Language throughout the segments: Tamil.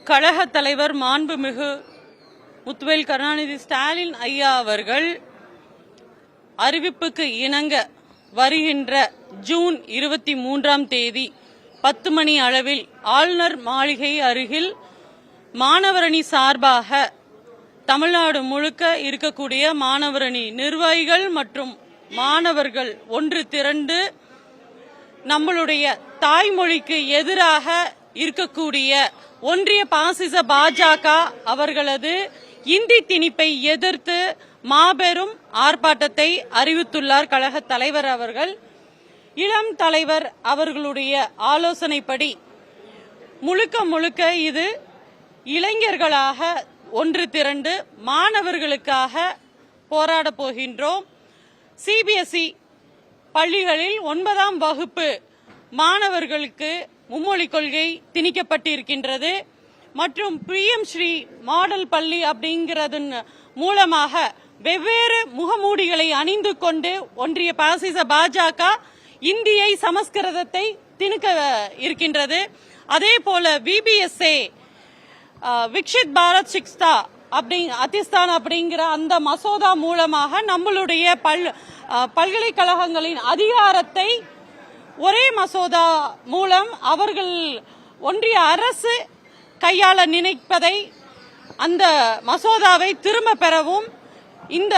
கழக தலைவர் மாண்புமிகு முத்துவேல் கருணாநிதி ஸ்டாலின் ஐயா அவர்கள் அறிவிப்புக்கு இணங்க வருகின்ற ஜூன் 23ஆம் தேதி 10 மணி அளவில் ஆளுநர் மாளிகை அருகில் மாணவரணி சார்பாக தமிழ்நாடு முழுக்க இருக்கக்கூடிய மாணவரணி நிர்வாகிகள் மற்றும் மாணவர்கள் ஒன்று திரண்டு நம்மளுடைய தாய்மொழிக்கு எதிராக இருக்கக்கூடிய ஒன்றிய பாசிச பாஜக அவர்களது இந்தி திணிப்பை எதிர்த்து மாபெரும் ஆர்ப்பாட்டத்தை அறிவித்துள்ளார் கழக தலைவர் அவர்கள். இளம் தலைவர் அவர்களுடைய ஆலோசனைப்படி முழுக்க முழுக்க இது இளைஞர்களாக ஒன்று திரண்டு மாணவர்களுக்காக போராட போகின்றோம். சிபிஎஸ்இ பள்ளிகளில் 9ஆம் வகுப்பு மாணவர்களுக்கு மும்மொழி கொள்கை திணிக்கப்பட்டிருக்கின்றது மற்றும் பிஎம் ஸ்ரீ மாடல் பள்ளி அப்படிங்கிறதன் மூலமாக வெவ்வேறு முகமூடிகளை அணிந்து கொண்டு ஒன்றிய பாசிச பாஜக இந்தியை சமஸ்கிருதத்தை திணிக்க இருக்கின்றது. அதே போல விபிஎஸ்ஏ விக்ஷித் பாரத் சிக்ஸ்தா அதிஸ்தான் அப்படிங்கிற அந்த மசோதா மூலமாக நம்மளுடைய பல்கலைக்கழகங்களின் அதிகாரத்தை ஒரே மசோதா மூலம் அவர்கள் ஒன்றிய அரசு கையாள நினைப்பதை அந்த மசோதாவை திரும்ப பெறவும் இந்த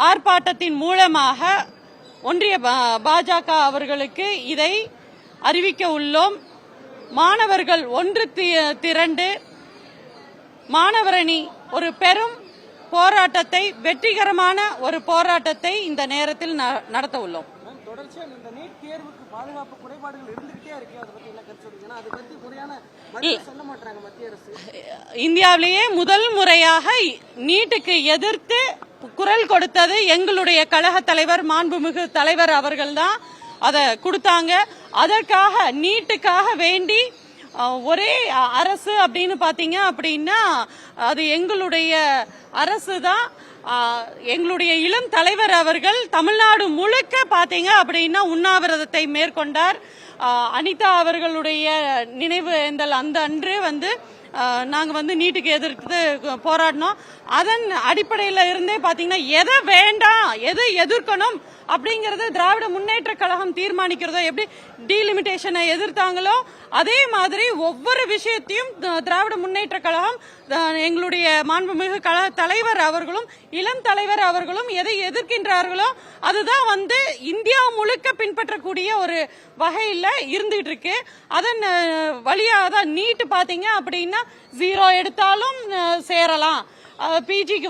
ஆர்ப்பாட்டத்தின் மூலமாக ஒன்றிய பாஜக அவர்களுக்கு இதை அறிவிக்க உள்ளோம். மாணவர்கள் ஒன்று திரண்டு மாணவரணி ஒரு பெரும் போராட்டத்தை, வெற்றிகரமான ஒரு போராட்டத்தை இந்த நேரத்தில் நடத்த உள்ளோம். இந்தியாவிலேயே முதல் முறையாக நீட்டுக்கு எதிர்த்து குரல் கொடுத்தது எங்களுடைய கழக தலைவர் மாண்புமிகு தலைவர் அவர்கள் தான் அதை கொடுத்தாங்க. அதற்காக நீட்டுக்காக வேண்டி ஒரே அரசு அப்படின்னு பாத்தீங்க அப்படின்னா அது எங்களுடைய அரசு தான். எங்களுடைய இளம் தலைவர் அவர்கள் தமிழ்நாடு முழுக்க பாத்தீங்க அப்படின்னா உண்ணாவிரதத்தை மேற்கொண்டார். அனிதா அவர்களுடைய நினைவு ஏந்தல் அந்த அன்று நாங்க நீட்டுக்கு எதிர்த்து போராடினோம். அதன் அடிப்படையில் இருந்தே பாத்தீங்கன்னா எதை வேண்டாம் எதை எதிர்க்கணும் அப்படிங்கறது திராவிட முன்னேற்ற கழகம் தீர்மானிக்கிறதோ, எப்படி டீலிமிட்டேஷனை எதிர்த்தாங்களோ அதே மாதிரி ஒவ்வொரு விஷயத்தையும் திராவிட முன்னேற்ற கழகம் எங்களுடைய மாண்புமிகு கழக தலைவர் அவர்களும் இளம் தலைவர் அவர்களும் எதை எதிர்க்கின்றார்களோ அதுதான் இந்தியா முழுக்க பின்பற்றக்கூடிய ஒரு வகையில் இருந்துட்டு இருக்கு. அதன் வழியாக தான் நீட் பாத்தீங்க அப்படின்னா 0 எடுத்தாலும் சேரலாம், பிஜிக்கு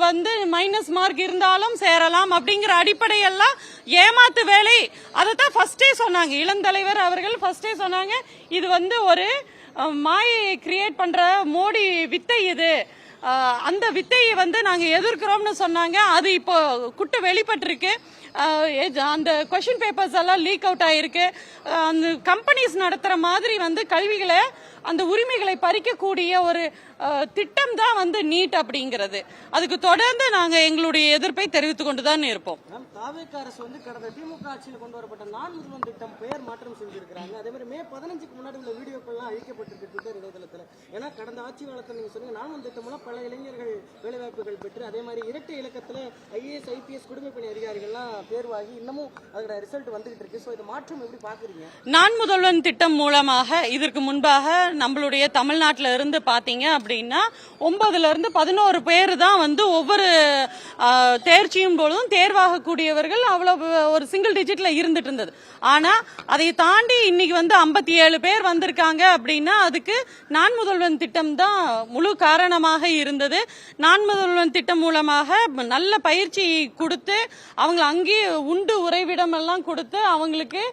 மைனஸ் மார்க் இருந்தாலும் சேரலாம் அப்படிங்கிற அடிப்படையெல்லாம் ஏமாத்து வேலை. அதைத்தான் ஃபர்ஸ்டே சொன்னாங்க இளம் தலைவர் அவர்கள். ஃபர்ஸ்டே சொன்னாங்க இது ஒரு மாயை கிரியேட் பண்ற மோடி வித்தை, இது அந்த வித்தையை நாங்க எதிர்க்கிறோம்னு சொன்னாங்க. அது இப்போ குட்டு வெளிப்பட்டிருக்கு. அந்த கொஸ்டின் பேப்பர்ஸ் எல்லாம் லீக் அவுட் ஆயிருக்கு. அந்த கம்பெனிஸ் நடத்துற மாதிரி கல்விகளை அந்த உரிமைகளை பறிக்கக்கூடிய ஒரு திட்டம் தான் நீட் அப்படிங்கிறது. அதுக்கு தொடர்ந்து நாங்க எங்களுடைய எதிர்ப்பை தெரிவித்துக் கொண்டுதான் இருப்போம். தாவேக அரசு கடந்த திமுக ஆட்சியில் கொண்டு வரப்பட்ட நான் முதல்வன் திட்டம் பெயர் மாற்றம் செஞ்சிருக்காங்க. அதே மாதிரி மே 15க்கு முன்னாடி உள்ள வீடியோக்கள்லாம் அழிக்கப்பட்டிருக்கு ட்விட்டர் இணையதளத்தில். ஏன்னா கடந்த ஆட்சி காலத்தில் நீங்க சொன்னீங்க நான் திட்டம் மூலம் பல இளைஞர்கள் வேலைவாய்ப்புகள் பெற்று அதே மாதிரி இரட்டை இலக்கத்தில் ஐஏஎஸ் ஐபிஎஸ் குடிமைப்பணி அதிகாரிகள்லாம் தேர்வாகி இன்னமும் அதோட ரிசல்ட் வந்துகிட்டு இருக்கு. ஸோ இதை மாற்றம் எப்படி பாக்குறீங்க? நான் முதல்வன் திட்டம் மூலமாக இதற்கு முன்பாக நம்மளுடைய தமிழ்நாட்டில இருந்து பாத்தீங்க அப்படின்னா 9ல இருந்து 11 பேர் தான் ஒவ்வொரு தேர்ச்சியும் போதும் தேர்வாகக்கூடியவர்கள் அவ்வளவு ஒரு சிங்கிள் டிஜிட்ல இருந்துட்டு இருந்தது. ஆனா அதை தாண்டி இன்னைக்கு 57 பேர் வந்திருக்காங்க அப்படின்னா அதுக்கு நான் முதல்வன் திட்டம் தான் முழு காரணமாக இருந்தது. நான் முதல்வன் திட்டம் மூலமாக நல்ல பயிற்சி கொடுத்து அவங்களை அங்கேயே உண்டு உறைவிடம் எல்லாம் கொடுத்து அவங்களுக்கு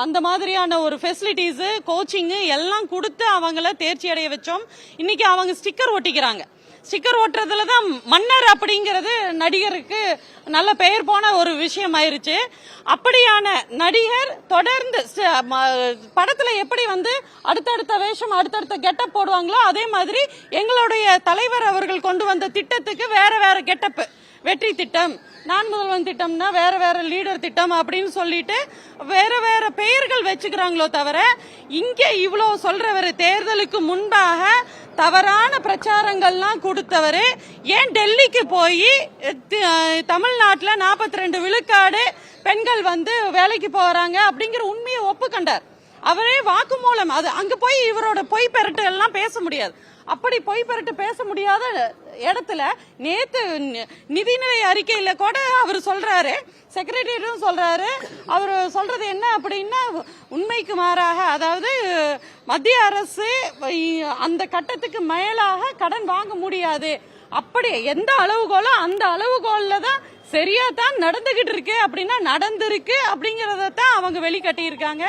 அந்த மாதிரியான ஒரு ஃபெசிலிட்டிஸ் கோச்சிங் எல்லாம் கொடுத்து அவங்கள தேர்ச்சி அடைய வச்சோம். இன்னைக்கு அவங்க ஸ்டிக்கர் ஒட்டிக்கிறாங்க. ஸ்டிக்கர் ஓட்டுறதுல தான் மன்னர் அப்படிங்கிறது நடிகருக்கு நல்ல பெயர் போன ஒரு விஷயம் ஆயிருச்சு. அப்படியான நடிகர் தொடர்ந்து படத்துல எப்படி அடுத்தடுத்த வேஷம் அடுத்தடுத்த கெட்டப் போடுவாங்களோ அதே மாதிரி எங்களுடைய தலைவர் அவர்கள் கொண்டு வந்த திட்டத்துக்கு வேற வேற கெட்டப் வெற்றி திட்டம், நான் முதல்வன் திட்டம்னா வேற வேற லீடர் திட்டம் அப்படின்னு சொல்லிட்டு வேற வேற பெயர்கள் வச்சுக்கிறாங்களோ தவிர, இங்க இவ்வளவு சொல்றவர் தேர்தலுக்கு முன்பாக தவறான பிரச்சாரங்கள்லாம் கொடுத்தவரு ஏன் டெல்லிக்கு போய் தமிழ்நாட்டுல 42 விழுக்காடு பெண்கள் வந்து வேலைக்கு போறாங்க அப்படிங்கிற உண்மையை ஒப்புக்கண்டார். அவரே வாக்குமூலம், அது அங்க போய் இவரோட பொய் பெருட்டு எல்லாம் பேச முடியாது. அப்படி பொய் பெருட்டு பேச முடியாத இடத்துல நேத்து நிதிநிலை அறிக்கையில கூட அவர் சொல்றாரு, செக்ரட்டரியும் சொல்றாரு, அவர் சொல்றது என்ன அப்படின்னா உண்மைக்கு மாறாக, அதாவது மத்திய அரசு அந்த கட்டத்துக்கு மேலாக கடன் வாங்க முடியாது, அப்படி எந்த அளவுகோலோ அந்த அளவுகோல்ல தான் சரியா தான் நடந்துகிட்டு இருக்கு அப்படின்னா நடந்திருக்கு அப்படிங்கறத தான் அவங்க வெளிக்கட்டி இருக்காங்க.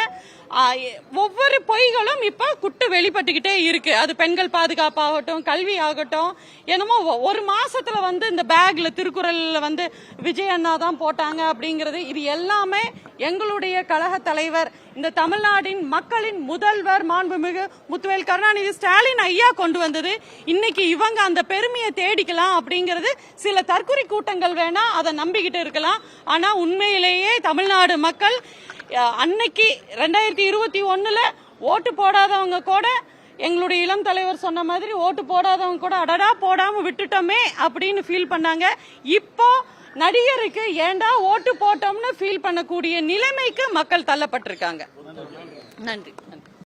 ஒவ்வொரு பொய்களும் இப்ப குட்டு வெளிப்பட்டுக்கிட்டே இருக்கு. அது பெண்கள் பாதுகாப்பு ஆகட்டும், கல்வி ஆகட்டும், என்னமோ ஒரு மாசத்துல வந்து இந்த பேக்ல திருக்குறள்ல வந்து விஜய் அண்ணா தான் போட்டாங்க அப்படிங்கிறது, இது எல்லாமே எங்களுடைய கழக தலைவர், இந்த தமிழ்நாட்டின் மக்களின் முதல்வர் மாண்புமிகு முத்துவேல் கருணாநிதி ஸ்டாலின் ஐயா கொண்டு வந்தது. இன்னைக்கு இவங்க அந்த பெருமையை தேடிக்கலாம் அப்படிங்கிறது சில தற்குறி கூட்டங்கள் வேணா அதை நம்பிக்கிட்டு இருக்கலாம். ஆனா உண்மையிலேயே தமிழ்நாடு மக்கள் அன்னைக்கு 2021 ஓட்டு போடாதவங்க கூட, எங்களுடைய இளம் தலைவர் சொன்ன மாதிரி ஓட்டு போடாதவங்க கூட அடடா போடாம விட்டுட்டோமே அப்படின்னு ஃபீல் பண்ணாங்க. இப்போ நடிகருக்கு ஏண்டா ஓட்டு போட்டோம்னு ஃபீல் பண்ணக்கூடிய நிலைமைக்கு மக்கள் தள்ளப்பட்டிருக்காங்க. நன்றி.